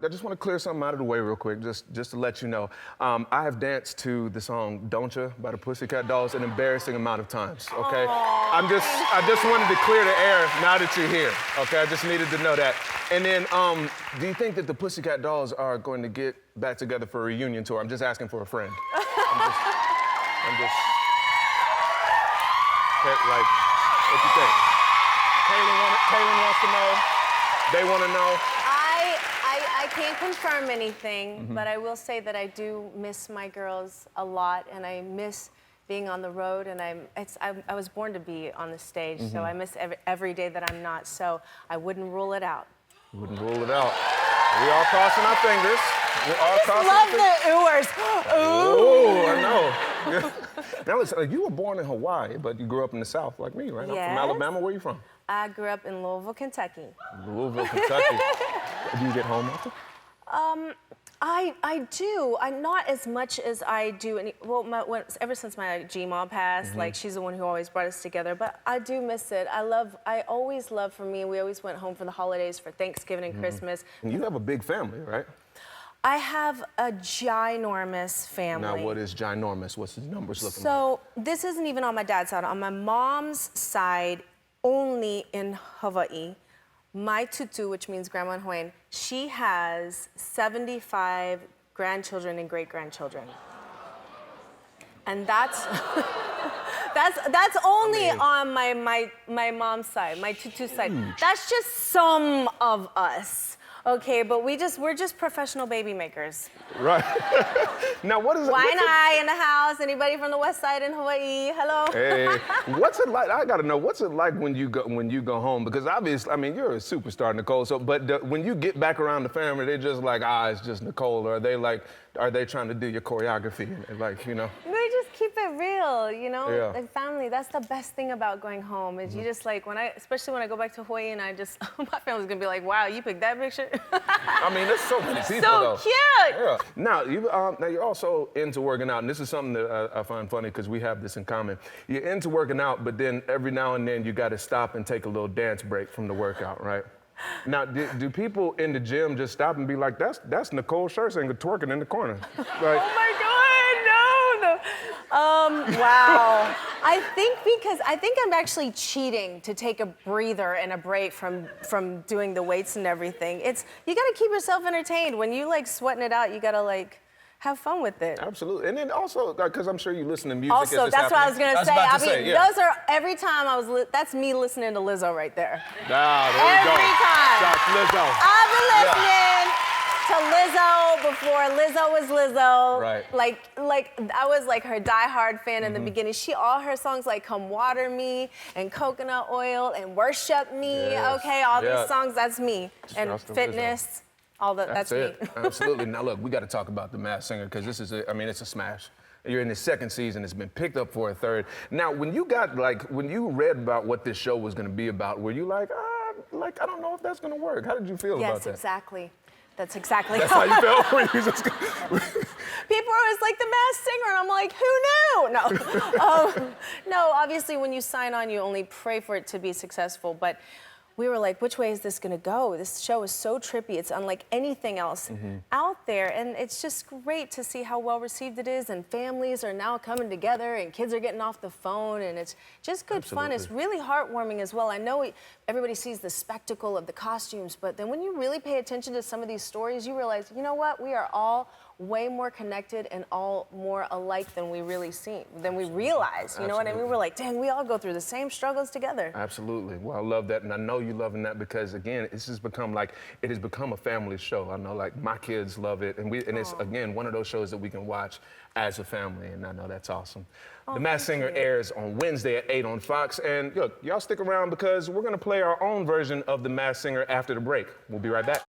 I just want to clear something out of the way real quick, just to let you know. I have danced to the song "Don't Ya" by the Pussycat Dolls an embarrassing amount of times. Okay, I just wanted to clear the air now that you're here. Okay, I just needed to know that. And then, do you think that the Pussycat Dolls are going to get back together for a reunion tour? I'm just asking for a friend. I'm just. Like, what you think? Kaylin wants to know. They want to know. I can't confirm anything, but I will say that I do miss my girls a lot, and I miss being on the road, and I was born to be on the stage, so I miss every day that I'm not, so I wouldn't rule it out. Wouldn't rule it out. We are crossing our fingers. I just love the oohers. Oh, I know. Now listen, you were born in Hawaii, but you grew up in the South like me, right? Yes. I'm from Alabama. Where are you from? I grew up in Louisville, Kentucky. Louisville, Kentucky. Do you get home often? I do. I'm not as much as I do. Ever since my G-Mom passed, like she's the one who always brought us together. But I do miss it. I always loved, for me, we always went home for the holidays, for Thanksgiving and Christmas. And you have a big family, right? I have a ginormous family. Now, what is ginormous? What's the numbers looking like? So this isn't even on my dad's side. On my mom's side, only in Hawaii, my tutu, which means grandma in Hawaiian, she has 75 grandchildren and great-grandchildren. And that's that's only on my mom's side, my tutu side. That's just some of us. Okay, but we're just professional baby makers. Right. Now, what is it? Waianae in the house. Anybody from the West Side in Hawaii? Hello. Hey, what's it like? I gotta know. What's it like when you go home? Because obviously, I mean, you're a superstar, Nicole. So, but when you get back around the family, they're just like, it's just Nicole, or are they trying to do your choreography? Like, you know. We just keep it real, you know. Yeah. Like family. That's the best thing about going home is you just like especially when I go back to Hawaii and my family's gonna be like, wow, you picked that picture. I mean, there's so many people, so though. cute. Yeah. Now you're also into working out, and this is something that I find funny because we have this in common. You're into working out, but then every now and then you got to stop and take a little dance break from the workout, right? Now, do people in the gym just stop and be like, that's Nicole Scherzinger twerking in the corner? Like, oh my God, no. Wow. I think I'm actually cheating to take a breather and a break from doing the weights and everything. You gotta keep yourself entertained. When you like sweating it out, you gotta like have fun with it. Absolutely. And then also, because I'm sure you listen to music. Also, that's what I was gonna say. Yeah. Those are every time that's me listening to Lizzo right there. Ah, there we go. Every time. Shots Lizzo. I've been listening to Lizzo before Lizzo was Lizzo. Right. Like I was like her diehard fan in the beginning. All her songs like Come Water Me and Coconut Oil and Worship Me. Yes. Okay, all these songs, that's me. And Just Fitness, all that's me. Absolutely. Now look, we got to talk about The Masked Singer because this is it's a smash. You're in the second season. It's been picked up for a third. Now, when you read about what this show was going to be about, were you like, I don't know if that's going to work? How did you feel about that? Yes, exactly. That's exactly That's how you felt? People are always like, The Masked Singer, and I'm like, who knew? No. No, obviously, when you sign on, you only pray for it to be successful, but we were like, which way is this gonna go? This show is so trippy. It's unlike anything else out there. And it's just great to see how well received it is. And families are now coming together and kids are getting off the phone. And it's just good fun. It's really heartwarming as well. I know everybody sees the spectacle of the costumes, but then when you really pay attention to some of these stories, you realize, you know what? We are all way more connected and all more alike than we realize. You know what I mean? We're like, dang, we all go through the same struggles together. Absolutely. Well, I love that, and I know you're loving that because again, it's just become it has become a family show. I know like my kids love it, and it's again one of those shows that we can watch as a family, and I know that's awesome. The Masked Singer airs on Wednesday at 8 on Fox, and look, y'all stick around because we're gonna play our own version of The Masked Singer after the break. We'll be right back.